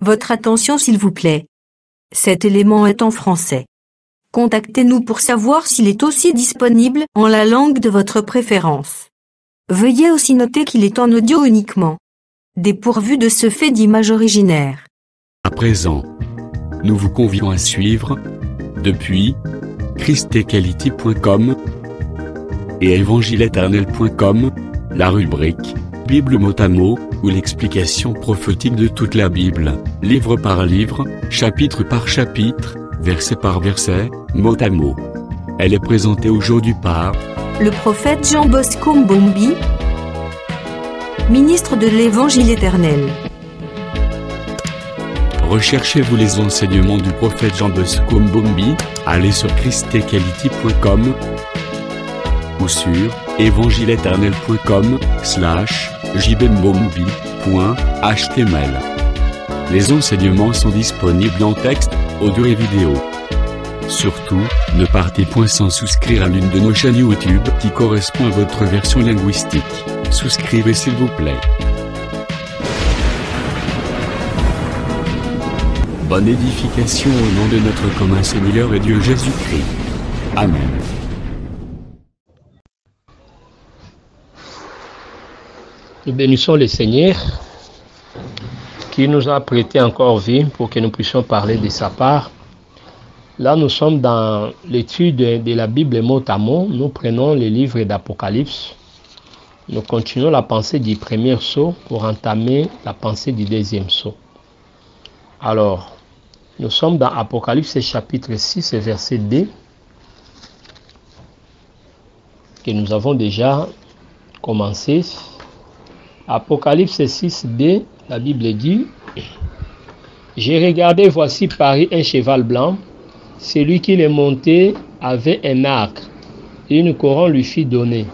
Votre attention s'il vous plaît. Cet élément est en français. Contactez-nous pour savoir s'il est aussi disponible en la langue de votre préférence. Veuillez aussi noter qu'il est en audio uniquement. Dépourvu de ce fait d'image originaire. À présent, nous vous convions à suivre, depuis christequality.com et evangileeternel.com, la rubrique Bible mot à mot, ou l'explication prophétique de toute la Bible, livre par livre, chapitre par chapitre, verset par verset, mot à mot. Elle est présentée aujourd'hui par le prophète Jean Bosco Mbombi, ministre de l'Évangile éternel. Recherchez-vous les enseignements du prophète Jean Bosco Mbombi, allez sur christequality.com ou sur evangileeternel.com/jbmbombi.html. Les enseignements sont disponibles en texte, audio et vidéo. Surtout, ne partez point sans souscrire à l'une de nos chaînes YouTube qui correspond à votre version linguistique. Souscrivez s'il vous plaît. Bonne édification au nom de notre commun Seigneur et Dieu Jésus-Christ. Amen. Nous bénissons le Seigneur qui nous a prêté encore vie pour que nous puissions parler de sa part. Là, nous sommes dans l'étude de la Bible mot à mot. Nous prenons le livre d'Apocalypse. Nous continuons la pensée du premier sceau pour entamer la pensée du deuxième sceau. Alors, nous sommes dans Apocalypse chapitre 6, verset 2, que nous avons déjà commencé. Apocalypse 6, 2, la Bible dit: j'ai regardé, voici parit un cheval blanc. Celui qui le montait avait un arc, et une couronne lui fut donnée.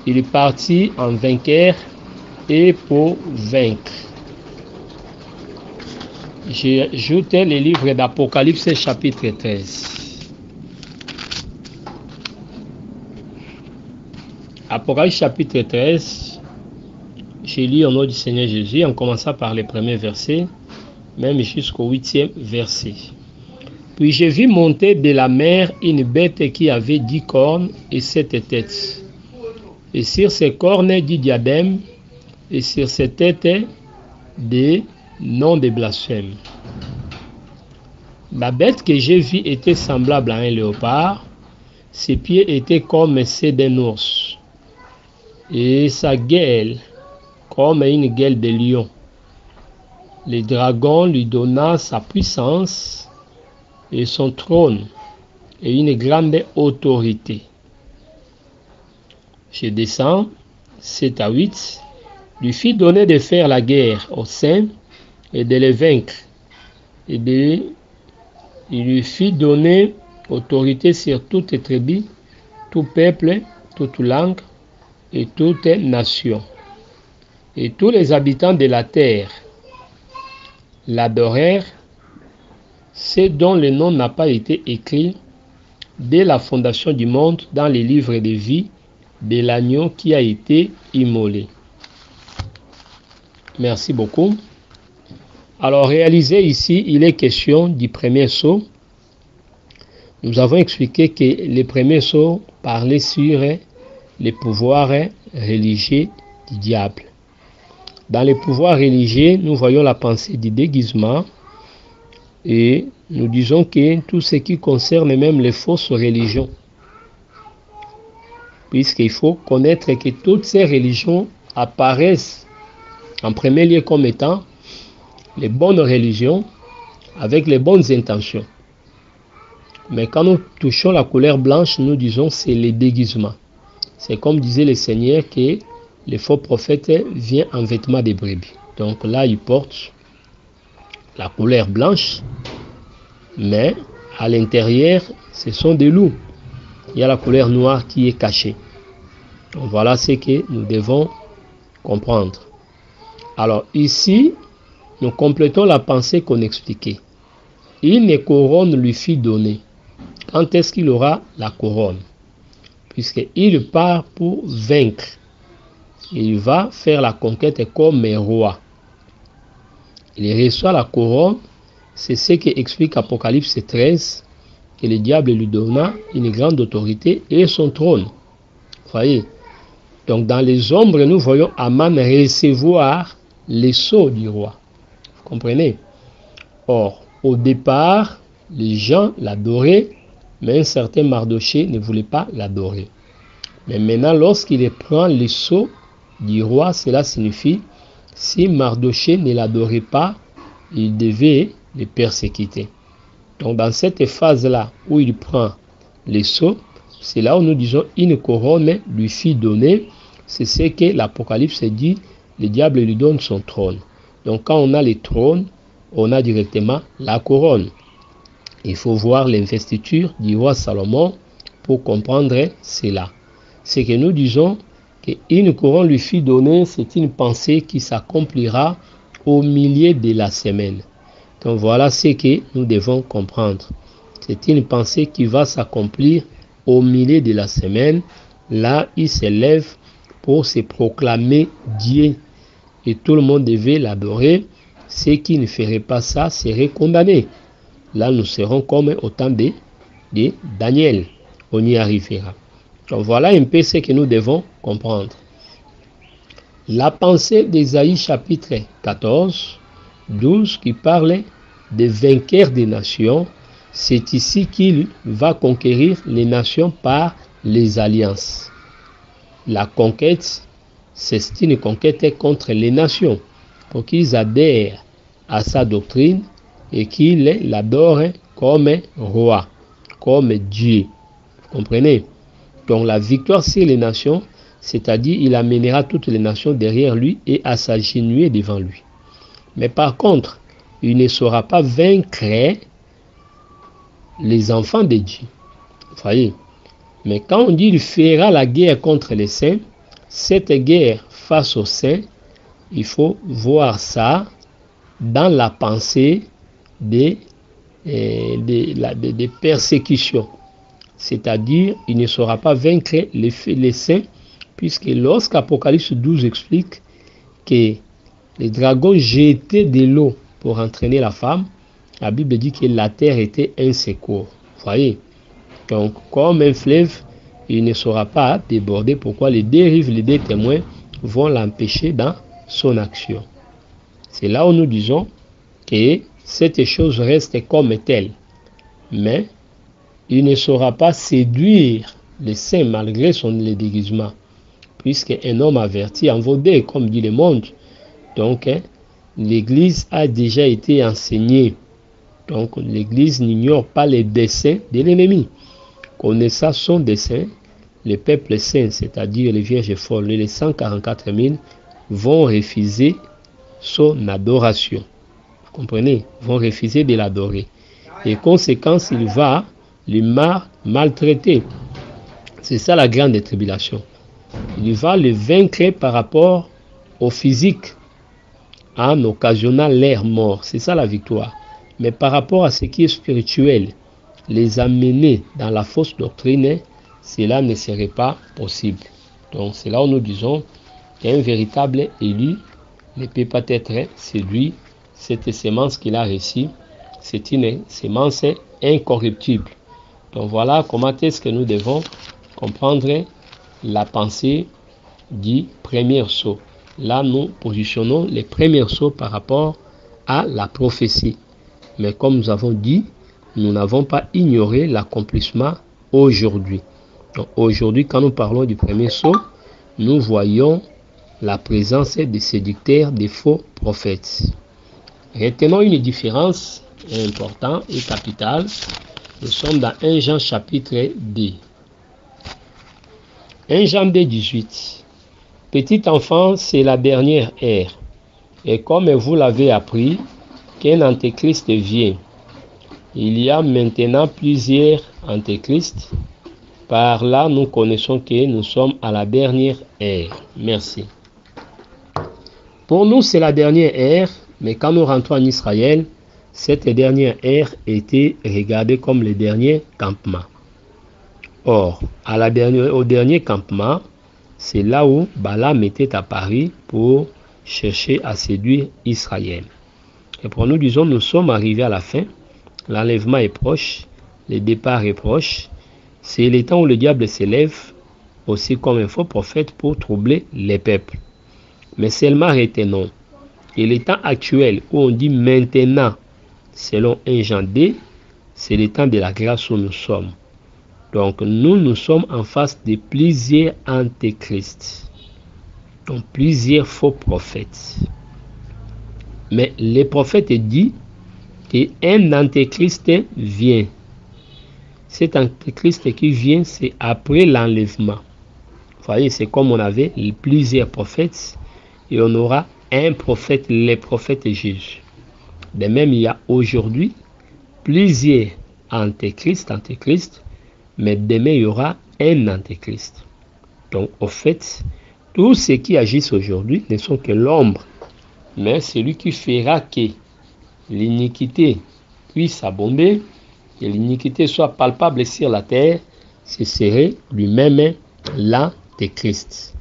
Il partit en vainqueur et pour vaincre. J'ai ajouté le livre d'Apocalypse chapitre 13. Apocalypse chapitre 13, j'ai lu au nom du Seigneur Jésus en commençant par les premiers versets, même jusqu'au 8e verset. Puis j'ai vu monter de la mer une bête qui avait 10 cornes et 7 têtes. Et sur ses cornes 10 diadèmes, et sur ses têtes des noms de blasphème. La bête que j'ai vue était semblable à un léopard, ses pieds étaient comme ceux d'un ours, et sa gueule comme une gueule de lion. Le dragon lui donna sa puissance et son trône et une grande autorité. Je descends, 7 à 8, lui fit donner de faire la guerre aux saints et de les vaincre. Il lui fit donner autorité sur toute tribu, tout peuple, toute langue et toute nation. Et tous les habitants de la terre l'adorèrent, ceux dont le nom n'a pas été écrit dès la fondation du monde dans les livres de vie de l'agneau qui a été immolé. Merci beaucoup. Alors, réalisez ici, il est question du premier sceau. Nous avons expliqué que le premier sceau parlait sur les pouvoirs religieux du diable. Dans les pouvoirs religieux, nous voyons la pensée du déguisement et nous disons que tout ce qui concerne même les fausses religions, puisqu'il faut connaître que toutes ces religions apparaissent en premier lieu comme étant les bonnes religions avec les bonnes intentions. Mais quand nous touchons la couleur blanche, nous disons c'est le déguisement. C'est comme disait le Seigneur que les faux prophètes viennent en vêtements de brebis. Donc là, ils portent la couleur blanche, mais à l'intérieur, ce sont des loups. Il y a la couleur noire qui est cachée. Donc voilà ce que nous devons comprendre. Alors ici, nous complétons la pensée qu'on expliquait. Une couronne lui fut donnée. Quand est-ce qu'il aura la couronne? Puisqu'il part pour vaincre. Il va faire la conquête comme roi. Il reçoit la couronne. C'est ce qui explique Apocalypse 13, que le diable lui donna une grande autorité et son trône. Vous voyez? Donc dans les ombres, nous voyons Aman recevoir les sceaux du roi. Vous comprenez? Or, au départ, les gens l'adoraient, mais un certain Mardochée ne voulait pas l'adorer. Mais maintenant, lorsqu'il prend les sceaux du roi, cela signifie, si Mardochée ne l'adorait pas, il devait le persécuter. Donc dans cette phase-là où il prend les sceaux, c'est là où nous disons une couronne lui fit donner. C'est ce que l'Apocalypse dit, le diable lui donne son trône. Donc quand on a le trône, on a directement la couronne. Il faut voir l'investiture du roi Salomon pour comprendre cela. C'est que nous disons qu'une couronne lui fit donner, c'est une pensée qui s'accomplira au milieu de la semaine. Donc voilà ce que nous devons comprendre. C'est une pensée qui va s'accomplir au milieu de la semaine. Là, il s'élève pour se proclamer Dieu. Et tout le monde devait l'adorer. Ceux qui ne feraient pas ça seraient condamnés. Là, nous serons comme au temps de Daniel. On y arrivera. Donc voilà un peu ce que nous devons comprendre. La pensée d'Ésaïe chapitre 14, 12 qui parle des vainqueurs des nations, c'est ici qu'il va conquérir les nations par les alliances. La conquête, c'est une conquête contre les nations pour qu'ils adhèrent à sa doctrine et qu'ils l'adorent comme roi, comme Dieu. Vous comprenez? Donc la victoire sur les nations, c'est-à-dire il amènera toutes les nations derrière lui et à s'agenouiller devant lui. Mais par contre, il ne saura pas vaincre les enfants de Dieu. Vous voyez? Mais quand on dit qu'il fera la guerre contre les saints, cette guerre face aux saints, il faut voir ça dans la pensée des persécutions. C'est-à-dire, il ne saura pas vaincre les saints, puisque lorsqu'Apocalypse 12 explique que les dragons jetaient de l'eau pour entraîner la femme, la Bible dit que la terre était un secours. Vous voyez? Donc, comme un fleuve, il ne saura pas déborder. Pourquoi? Les dérives, les deux témoins vont l'empêcher dans son action. C'est là où nous disons que cette chose reste comme telle. Mais il ne saura pas séduire les saints malgré le déguisement. Puisque un homme averti en vaut deux, comme dit le monde. Donc, l'Église a déjà été enseignée. Donc, l'Église n'ignore pas les desseins de l'ennemi. Connaissant son dessein, les peuples saints, c'est-à-dire les vierges folles, les 144 000, vont refuser son adoration. Vous comprenez? Vont refuser de l'adorer. Et conséquence, il va les maltraiter. C'est ça la grande tribulation. Il va les vaincre par rapport au physique, en occasionnant leur mort. C'est ça la victoire. Mais par rapport à ce qui est spirituel, les amener dans la fausse doctrine, cela ne serait pas possible. Donc c'est là où nous disons qu'un véritable élu ne peut pas être séduit. Cette semence qu'il a reçue, c'est une semence incorruptible. Donc voilà comment est-ce que nous devons comprendre la pensée du premier sceau. Là, nous positionnons les premiers sceaux par rapport à la prophétie. Mais comme nous avons dit, nous n'avons pas ignoré l'accomplissement aujourd'hui. Donc aujourd'hui, quand nous parlons du premier sceau, nous voyons la présence des séducteurs, des faux prophètes. Retenons une différence importante et capitale. Nous sommes dans 1 Jean chapitre 2. 1 Jean 2, 18. Petit enfant, c'est la dernière ère. Et comme vous l'avez appris, qu'un antéchrist vient. Il y a maintenant plusieurs antéchrists. Par là, nous connaissons que nous sommes à la dernière ère. Merci. Pour nous, c'est la dernière ère, mais quand nous rentrons en Israël, cette dernière ère était regardée comme le dernier campement. Or, au dernier campement, c'est là où Balaam était apparu pour chercher à séduire Israël. Et pour nous disons, nous sommes arrivés à la fin. L'enlèvement est proche, le départ est proche. C'est le temps où le diable s'élève aussi comme un faux prophète pour troubler les peuples. Mais seulement retenons. Et le temps actuel où on dit maintenant, selon 1 Jean 2, c'est le temps de la grâce où nous sommes. Donc nous sommes en face de plusieurs antéchrists. Donc plusieurs faux prophètes. Mais les prophètes disent qu'un antéchrist vient. Cet antéchrist qui vient, c'est après l'enlèvement. Vous voyez, c'est comme on avait plusieurs prophètes et on aura un prophète, les prophètes Jésus. De même, il y a aujourd'hui plusieurs antéchrists, mais demain, il y aura un antéchrist. Donc, au fait, tous ceux qui agissent aujourd'hui ne sont que l'ombre, mais celui qui fera que l'iniquité puisse abonder et l'iniquité soit palpable sur la terre, ce serait lui-même l'antéchrist.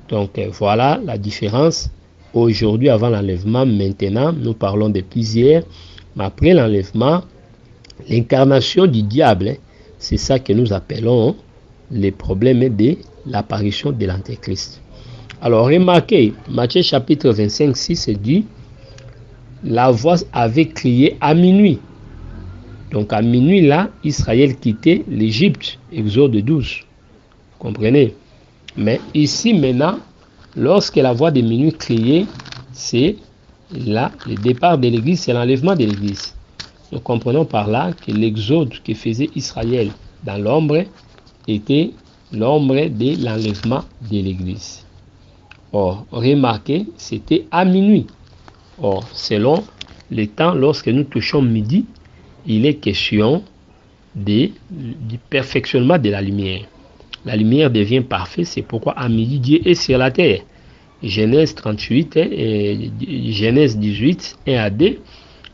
Donc voilà la différence. Aujourd'hui, avant l'enlèvement, maintenant, nous parlons de plusieurs, mais après l'enlèvement, l'incarnation du diable, c'est ça que nous appelons les problèmes de l'apparition de l'antéchrist. Alors remarquez, Matthieu chapitre 25, 6 dit, la voix avait crié à minuit. Donc à minuit là, Israël quittait l'Égypte, Exode 12. Comprenez? Mais ici maintenant, lorsque la voix de minuit criait, c'est là le départ de l'Église, c'est l'enlèvement de l'Église. Nous comprenons par là que l'exode que faisait Israël dans l'ombre était l'ombre de l'enlèvement de l'Église. Or, remarquez, c'était à minuit. Or, selon le temps, lorsque nous touchons midi, il est question du perfectionnement de la lumière. La lumière devient parfaite, c'est pourquoi à midi, Dieu est sur la terre. Genèse 38 et Genèse 18, 1 à 2,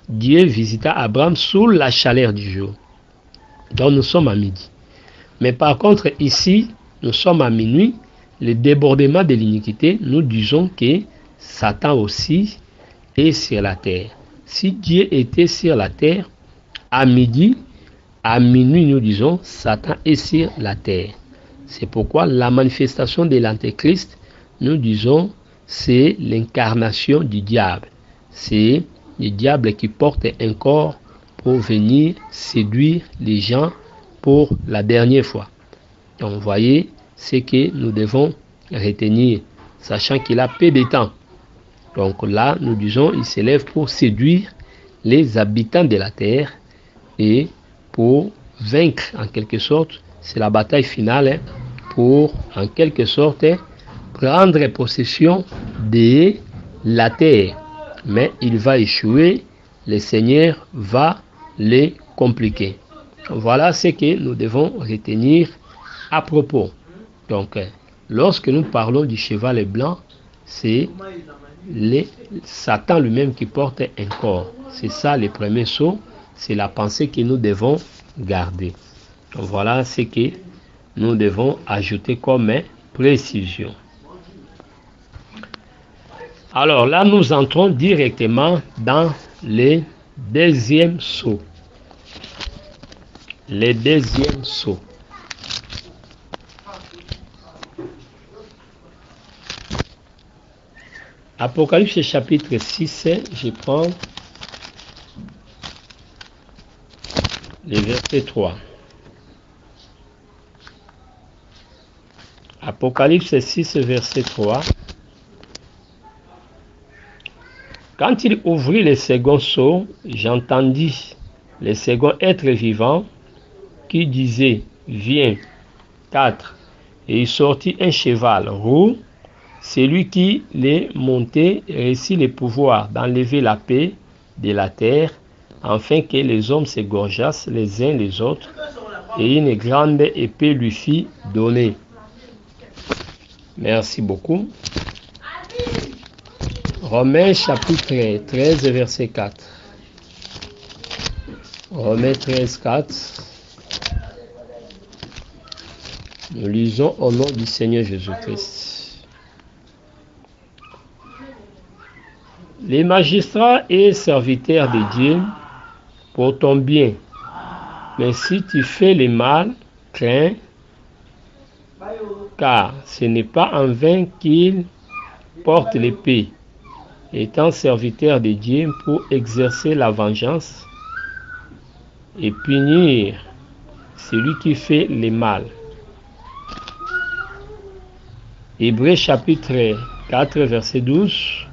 Dieu visita Abraham sous la chaleur du jour. Donc nous sommes à midi. Mais par contre, ici, nous sommes à minuit. Le débordement de l'iniquité, nous disons que Satan aussi est sur la terre. Si Dieu était sur la terre, à midi, à minuit, nous disons, Satan est sur la terre. C'est pourquoi la manifestation de l'antéchrist, nous disons, c'est l'incarnation du diable. C'est le diable qui porte un corps pour venir séduire les gens pour la dernière fois. Donc, vous voyez, c'est que nous devons retenir, sachant qu'il a peu de temps. Donc là, nous disons, il s'élève pour séduire les habitants de la terre et pour vaincre en quelque sorte, c'est la bataille finale pour en quelque sorte prendre possession de la terre. Mais il va échouer, le Seigneur va les compliquer. Voilà ce que nous devons retenir à propos. Donc, lorsque nous parlons du cheval blanc, c'est Satan lui-même qui porte un corps. C'est ça le premier saut, c'est la pensée que nous devons garder. Donc, voilà ce que nous devons ajouter comme précision. Alors là, nous entrons directement dans le deuxième saut. Le deuxième saut. Apocalypse chapitre 6, je prends le verset 3. Apocalypse 6, verset 3. Quand il ouvrit le second sceau, j'entendis le second être vivant qui disait, viens. 4. Et il sortit un cheval roux. Celui qui les montait réussit le pouvoir d'enlever la paix de la terre, afin que les hommes s'égorgeassent les uns les autres, et une grande épée lui fit donner. Merci beaucoup. Romains chapitre 13, verset 4. Romains 13, 4. Nous lisons au nom du Seigneur Jésus-Christ. Les magistrats et serviteurs de Dieu pour ton bien. Mais si tu fais le mal, crains, car ce n'est pas en vain qu'ils portent l'épée, étant serviteurs de Dieu pour exercer la vengeance et punir celui qui fait le mal. Hébreux chapitre 4, verset 12,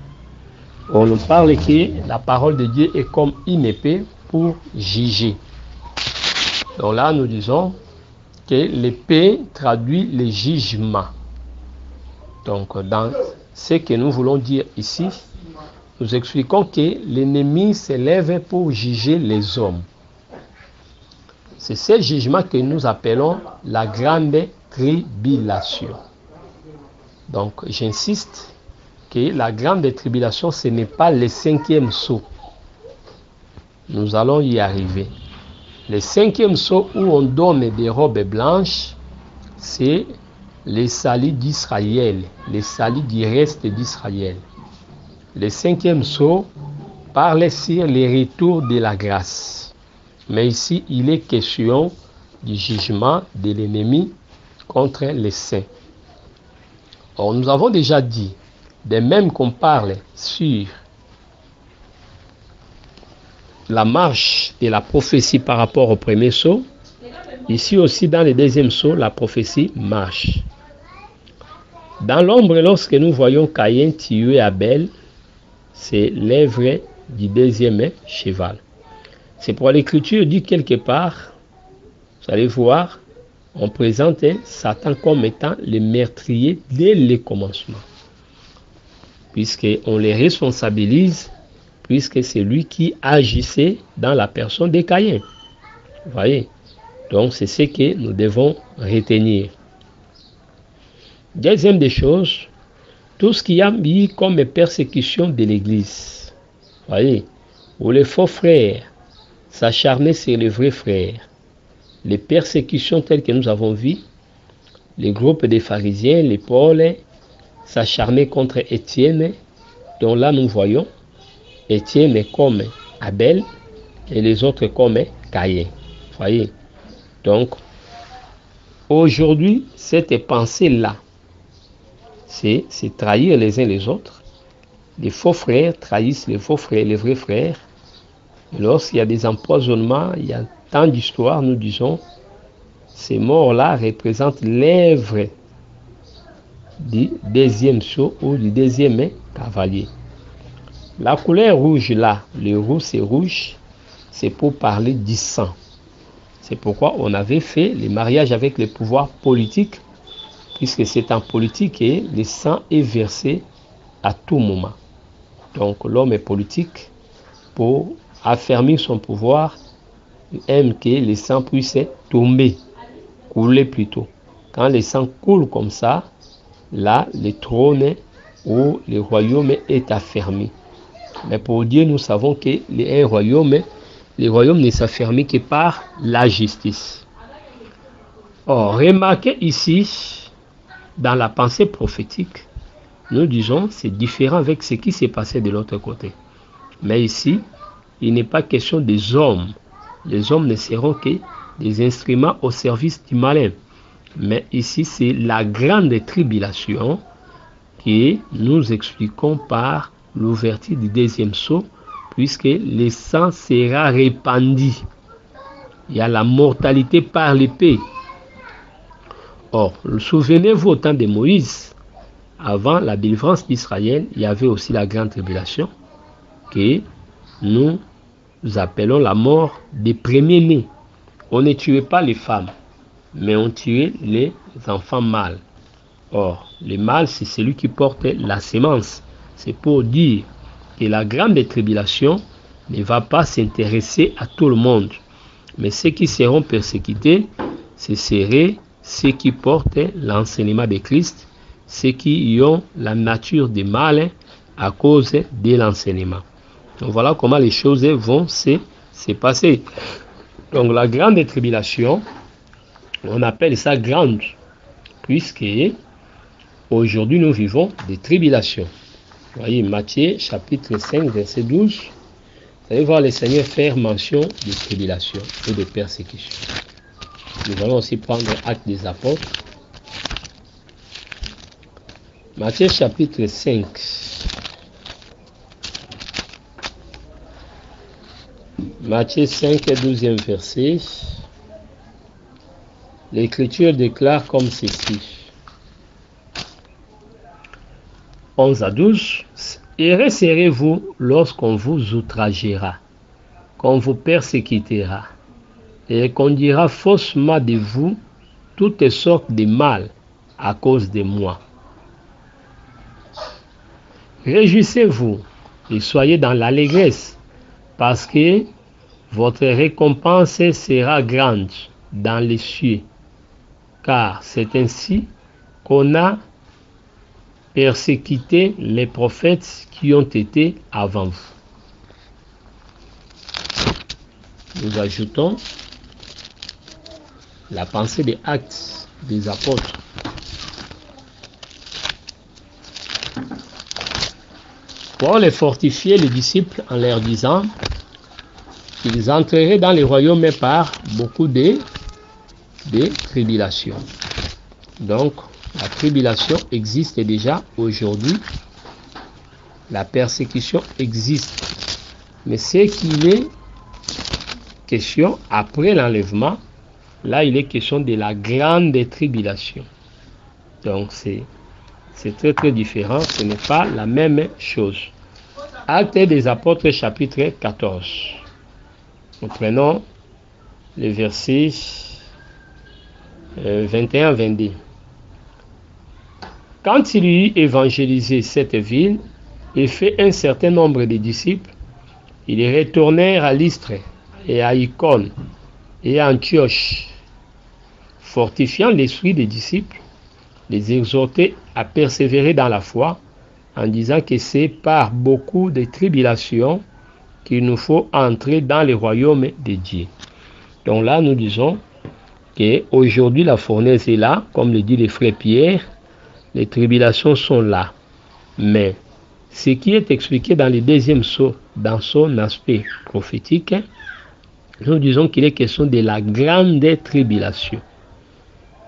on nous parle que la parole de Dieu est comme une épée pour juger. Donc là, nous disons que l'épée traduit le jugement. Donc, dans ce que nous voulons dire ici, nous expliquons que l'ennemi s'élève pour juger les hommes. C'est ce jugement que nous appelons la grande tribulation. Donc, j'insiste que la grande tribulation, ce n'est pas le 5e sceau. Nous allons y arriver. Le 5e sceau où on donne des robes blanches, c'est le salut d'Israël, le salut du reste d'Israël. Le 5e sceau parle sur le retour de la grâce. Mais ici, il est question du jugement de l'ennemi contre les saints. Or, nous avons déjà dit, de même qu'on parle sur la marche de la prophétie par rapport au premier sceau, ici aussi dans le deuxième sceau, la prophétie marche. Dans l'ombre, lorsque nous voyons Caïn tuer Abel, c'est l'œuvre du deuxième cheval. C'est pourquoi l'Écriture dit quelque part, vous allez voir, on présente Satan comme étant le meurtrier dès le commencement. Puisqu'on les responsabilise, puisque c'est lui qui agissait dans la personne de Caïn. Vous voyez? Donc c'est ce que nous devons retenir. Deuxième des choses, tout ce qui a mis comme persécution de l'Église. Vous voyez? Où les faux frères s'acharnaient sur les vrais frères. Les persécutions telles que nous avons vues, les groupes des pharisiens, les Paul, s'acharnaient contre Étienne, dont là nous voyons Étienne comme Abel et les autres comme Caïn. Vous voyez? Donc, aujourd'hui, cette pensée-là, c'est trahir les uns les autres. Les faux frères trahissent les faux frères, les vrais frères. Et lorsqu'il y a des empoisonnements, il y a tant d'histoires, nous disons, ces morts-là représentent l'œuvre du deuxième sceau ou du deuxième cavalier. La couleur rouge là, le rouge c'est rouge, c'est pour parler du sang. C'est pourquoi on avait fait le mariage avec le pouvoir politique, puisque c'est en politique et le sang est versé à tout moment. Donc l'homme est politique pour affermir son pouvoir, aime que le sang puisse tomber, couler plutôt. Quand le sang coule comme ça, là, le trône ou le royaume est affermi. Mais pour Dieu, nous savons que le royaume ne s'affermit que par la justice. Or, remarquez ici, dans la pensée prophétique, nous disons c'est différent avec ce qui s'est passé de l'autre côté. Mais ici, il n'est pas question des hommes. Les hommes ne seront que des instruments au service du malin. Mais ici, c'est la grande tribulation que nous expliquons par l'ouverture du deuxième sceau, puisque le sang sera répandu. Il y a la mortalité par l'épée. Or, souvenez-vous au temps de Moïse, avant la délivrance d'Israël, il y avait aussi la grande tribulation que nous appelons la mort des premiers-nés. On ne tuait pas les femmes, mais on tuait les enfants mâles. Or, le mâle, c'est celui qui porte la sémence. C'est pour dire que la grande tribulation ne va pas s'intéresser à tout le monde. Mais ceux qui seront persécutés, ce seraient ceux qui portent l'enseignement de Christ, ceux qui ont la nature des mâles à cause de l'enseignement. Donc voilà comment les choses vont se passer. Donc la grande tribulation, on appelle ça grande, puisque aujourd'hui nous vivons des tribulations. Voyez, Matthieu chapitre 5, verset 12. Vous allez voir le Seigneur faire mention de tribulations et de persécutions. Nous allons aussi prendre Actes des Apôtres. Matthieu chapitre 5. Matthieu 5, 12e verset. L'Écriture déclare comme ceci. 11 à 12. Et resserrez-vous lorsqu'on vous outragera, qu'on vous persécutera, et qu'on dira faussement de vous toutes sortes de mal à cause de moi. Réjouissez-vous et soyez dans l'allégresse, parce que votre récompense sera grande dans les cieux, car c'est ainsi qu'on a persécuté les prophètes qui ont été avant vous. Nous ajoutons la pensée des Actes des Apôtres. Pour les fortifier, les disciples, en leur disant qu'ils entreraient dans les royaumes par beaucoup de tribulations. Donc, la tribulation existe déjà aujourd'hui. La persécution existe. Mais ce qu'il est question après l'enlèvement, là il est question de la grande tribulation. Donc c'est très très différent. Ce n'est pas la même chose. Actes des Apôtres chapitre 14. Nous prenons les versets 21-22. Quand il eut évangélisé cette ville et fait un certain nombre de disciples, ils retournèrent à Lystre et à Icône et à Antioche, fortifiant l'esprit des disciples, les exhortaient à persévérer dans la foi, en disant que c'est par beaucoup de tribulations qu'il nous faut entrer dans le royaume de Dieu. Donc là, nous disons qu'aujourd'hui la fournaise est là, comme le dit le frère Pierre. Les tribulations sont là. Mais ce qui est expliqué dans le deuxième saut, dans son aspect prophétique, nous disons qu'il est question de la grande tribulation.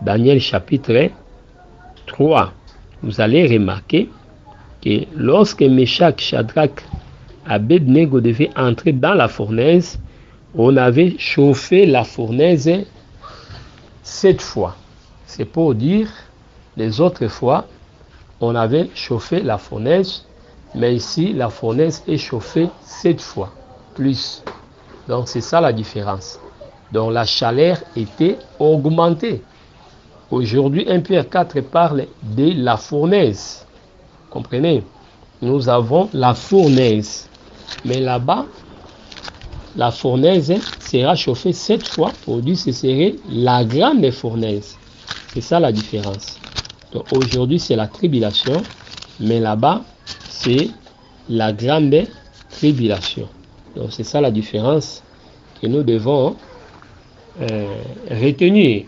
Daniel chapitre 3. Vous allez remarquer que lorsque Meshach, Shadrach, Abednego devaient entrer dans la fournaise, on avait chauffé la fournaise 7 fois. C'est pour dire, les autres fois, on avait chauffé la fournaise, mais ici, la fournaise est chauffée 7 fois, plus. Donc, c'est ça la différence. Donc, la chaleur était augmentée. Aujourd'hui, 1 Pierre 4 parle de la fournaise. Comprenez? Nous avons la fournaise. Mais là-bas, la fournaise sera chauffée 7 fois. Aujourd'hui, ce serait la grande fournaise. C'est ça la différence. Donc aujourd'hui, c'est la tribulation, mais là-bas, c'est la grande tribulation. Donc c'est ça la différence que nous devons retenir.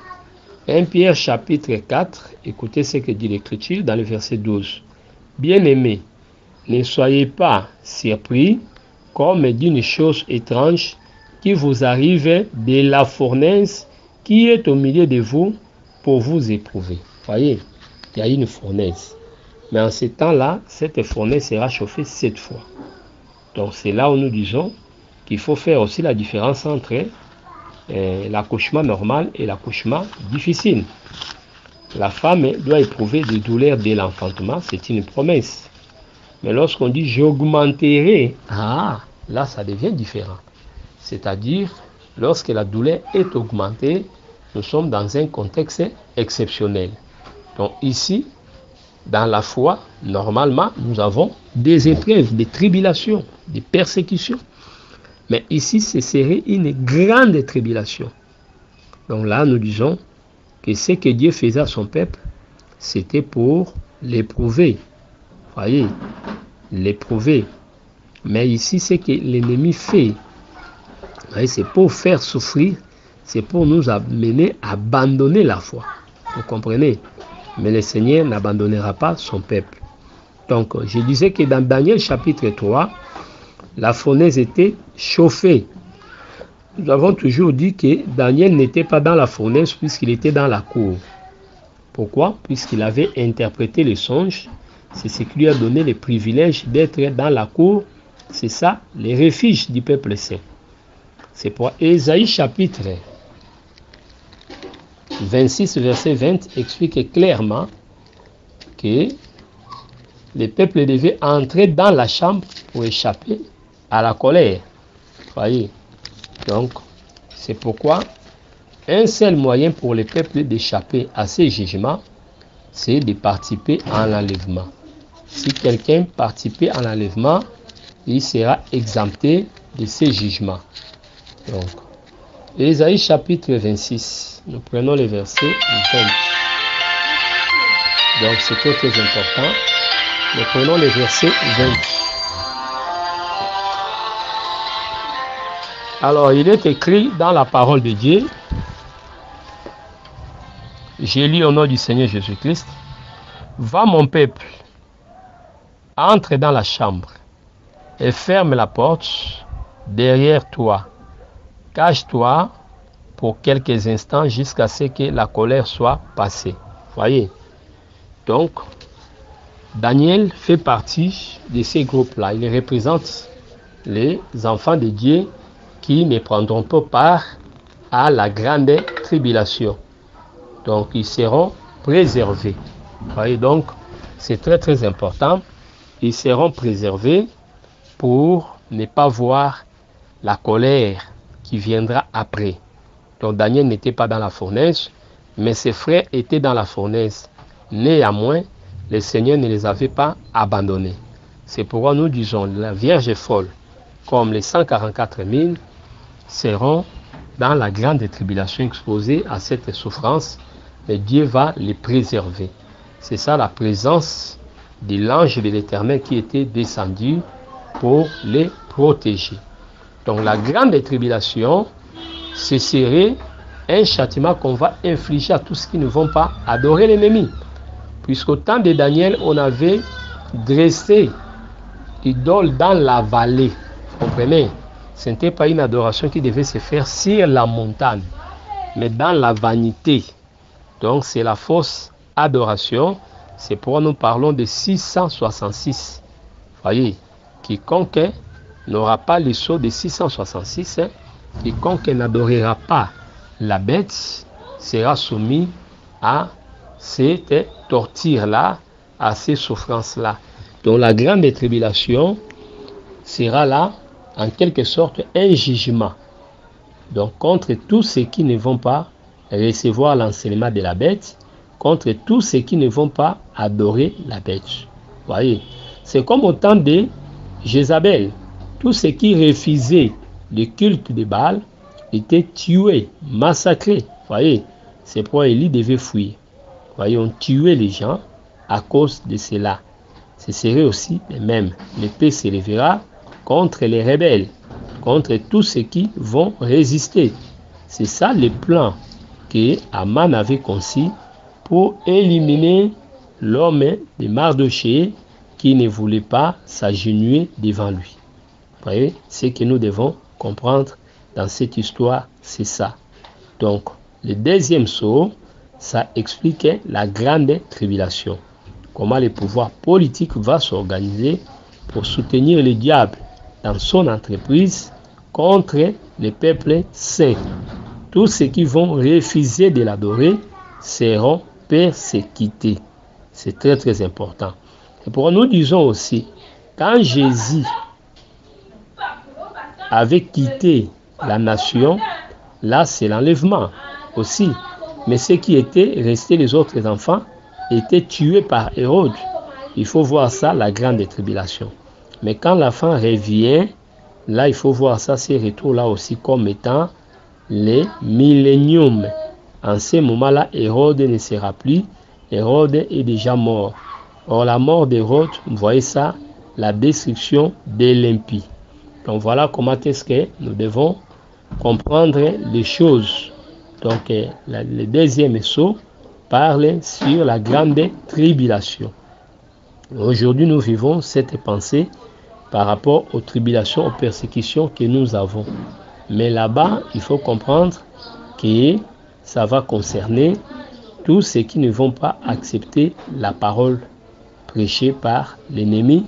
1 Pierre chapitre 4, écoutez ce que dit l'Écriture dans le verset 12. Bien-aimés, ne soyez pas surpris comme d'une chose étrange qui vous arrive de la fournaise qui est au milieu de vous pour vous éprouver. Voyez, il y a une fournaise. Mais en ce temps-là, cette fournaise sera chauffée 7 fois. Donc c'est là où nous disons qu'il faut faire aussi la différence entre l'accouchement normal et l'accouchement difficile. La femme doit éprouver des douleurs dès l'enfantement, c'est une promesse. Mais lorsqu'on dit j'augmenterai, là ça devient différent. C'est-à-dire, lorsque la douleur est augmentée, nous sommes dans un contexte exceptionnel. Donc ici, dans la foi, normalement, nous avons des épreuves, des tribulations, des persécutions. Mais ici, ce serait une grande tribulation. Donc là, nous disons que ce que Dieu faisait à son peuple, c'était pour l'éprouver. Voyez, l'éprouver. Mais ici, ce que l'ennemi fait, c'est pour faire souffrir, c'est pour nous amener à abandonner la foi. Vous comprenez? Mais le Seigneur n'abandonnera pas son peuple. Donc, je disais que dans Daniel chapitre 3, la fournaise était chauffée. Nous avons toujours dit que Daniel n'était pas dans la fournaise puisqu'il était dans la cour. Pourquoi? Puisqu'il avait interprété les songes. C'est ce qui lui a donné le privilège d'être dans la cour. C'est ça, les refuges du peuple saint. C'est pour Ésaïe chapitre 26, verset 20, explique clairement que le peuple devait entrer dans la chambre pour échapper à la colère. Voyez. Donc, c'est pourquoi un seul moyen pour le peuple d'échapper à ces jugements, c'est de participer à l'enlèvement. Si quelqu'un participe à l'enlèvement, il sera exempté de ces jugements. Donc, Ésaïe chapitre 26, nous prenons le verset 20. Donc, c'est très très important. Nous prenons le verset 20. Alors, il est écrit dans la parole de Dieu, j'ai lu au nom du Seigneur Jésus-Christ, va mon peuple, entre dans la chambre et ferme la porte derrière toi. Cache-toi pour quelques instants jusqu'à ce que la colère soit passée. Voyez. Donc, Daniel fait partie de ces groupes-là. Il représente les enfants de Dieu qui ne prendront pas part à la grande tribulation. Donc, ils seront préservés. Voyez, donc, c'est très très important. Ils seront préservés pour ne pas voir la colère qui viendra après. Donc, Daniel n'était pas dans la fournaise, mais ses frères étaient dans la fournaise. Néanmoins, le Seigneur ne les avait pas abandonnés. C'est pourquoi nous disons, la Vierge folle, comme les 144 000, seront dans la grande tribulation exposée à cette souffrance, mais Dieu va les préserver. C'est ça la présence de l'ange de l'Éternel qui était descendu pour les protéger. Donc la grande tribulation, ce serait un châtiment qu'on va infliger à tous ceux qui ne vont pas adorer l'ennemi. Puisqu'au temps de Daniel, on avait dressé l'idole dans la vallée. Vous comprenez? Ce n'était pas une adoration qui devait se faire sur la montagne, mais dans la vanité. Donc c'est la fausse adoration. C'est pourquoi nous parlons de 666. Voyez, quiconque n'aura pas le sceau de 666, quiconque n'adorera pas la bête sera soumis à cette torture-là, à ces souffrances-là. Donc la grande tribulation sera là, en quelque sorte, un jugement. Donc contre tous ceux qui ne vont pas recevoir l'enseignement de la bête, contre tous ceux qui ne vont pas adorer la bête. Voyez, c'est comme au temps de Jézabel. Tous ceux qui refusaient le culte de Baal étaient tués, massacrés. Voyez, c'est pourquoi Élie devait fuir. Voyez, on tuait les gens à cause de cela. Ce serait aussi le même. L'épée se lèvera contre les rebelles, contre tous ceux qui vont résister. C'est ça le plan que Aman avait conçu pour éliminer l'homme de Mardochée qui ne voulait pas s'agenouiller devant lui. Vous voyez, ce que nous devons comprendre dans cette histoire, c'est ça. Donc, le deuxième sceau, ça explique la grande tribulation. Comment le pouvoir politique va s'organiser pour soutenir le diable dans son entreprise contre le peuple saint. Tous ceux qui vont refuser de l'adorer seront persécutés. C'est très très important. Et pour nous disons aussi, quand Jésus avait quitté la nation, là c'est l'enlèvement aussi. Mais ceux qui étaient restés, les autres enfants, étaient tués par Hérode. Il faut voir ça, la grande tribulation. Mais quand l'enfant revient, là il faut voir ça, ces retours-là aussi comme étant les milléniums. En ce moment-là, Hérode ne sera plus. Hérode est déjà mort. Or, la mort d'Hérode, vous voyez ça, la destruction de l'impie. Donc, voilà comment est-ce que nous devons comprendre les choses. Donc, le deuxième sceau parle sur la grande tribulation. Aujourd'hui, nous vivons cette pensée par rapport aux tribulations, aux persécutions que nous avons. Mais là-bas, il faut comprendre que ça va concerner tous ceux qui ne vont pas accepter la parole prêchée par l'ennemi,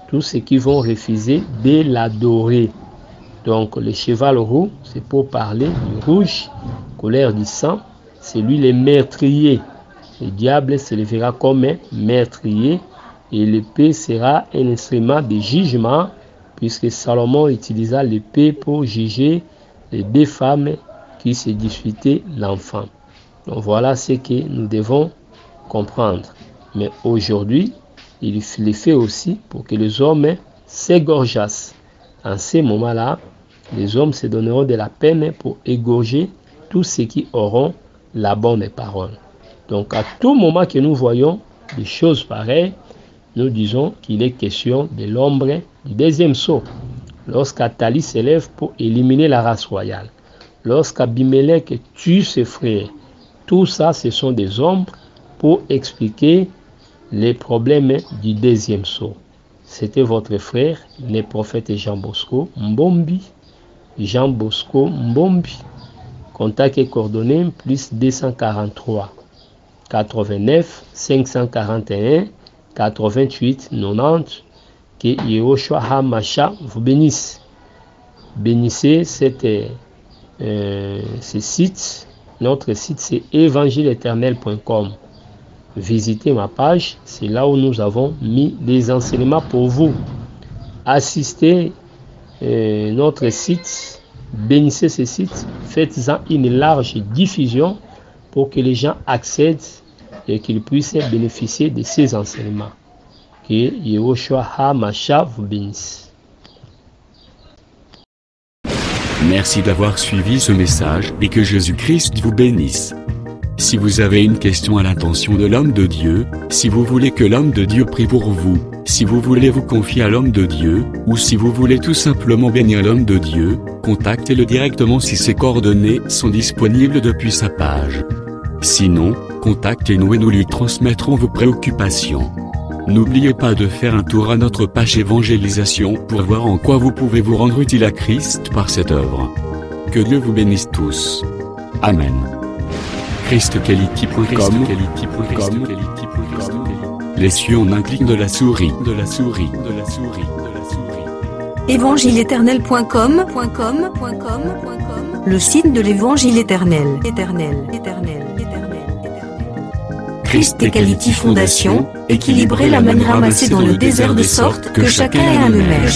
tous ceux qui vont refuser de l'adorer. Donc le cheval roux, c'est pour parler du rouge, colère du sang, c'est lui le meurtrier. Le diable se lèvera comme un meurtrier et l'épée sera un instrument de jugement, puisque Salomon utilisa l'épée pour juger les deux femmes qui se disputaient l'enfant. Donc voilà ce que nous devons comprendre. Mais aujourd'hui, il le fait aussi pour que les hommes s'égorgeassent. En ces moments-là, les hommes se donneront de la peine pour égorger tous ceux qui auront la bonne parole. Donc à tout moment que nous voyons des choses pareilles, nous disons qu'il est question de l'ombre du deuxième sceau. Lorsqu'Athalie s'élève pour éliminer la race royale, lorsqu'Abimelech tue ses frères, tout ça, ce sont des ombres pour expliquer les problèmes du deuxième sceau. C'était votre frère, le prophète Jean Bosco Mbombi. Jean Bosco Mbombi. Contact et coordonnées plus 243 89 541 88 90. Que Yehoshua HaMashiach vous bénisse. Bénissez ce site. Notre site, c'est évangile-éternel.com. Visitez ma page, c'est là où nous avons mis des enseignements pour vous. Assistez notre site, bénissez ce site, faites-en une large diffusion pour que les gens accèdent et qu'ils puissent bénéficier de ces enseignements. Que Yehoshua HaMashiach vous bénisse. Merci d'avoir suivi ce message et que Jésus-Christ vous bénisse. Si vous avez une question à l'intention de l'homme de Dieu, si vous voulez que l'homme de Dieu prie pour vous, si vous voulez vous confier à l'homme de Dieu, ou si vous voulez tout simplement bénir l'homme de Dieu, contactez-le directement si ses coordonnées sont disponibles depuis sa page. Sinon, contactez-nous et nous lui transmettrons vos préoccupations. N'oubliez pas de faire un tour à notre page évangélisation pour voir en quoi vous pouvez vous rendre utile à Christ par cette œuvre. Que Dieu vous bénisse tous. Amen. ChristQuality.com. Les cieux en un clic de la souris. Évangile-éternel.com. Le site de l'Évangile éternel. Christ Equality Fondation, équilibrer la manne ramassée dans le désert de sorte que chacun ait un le maire.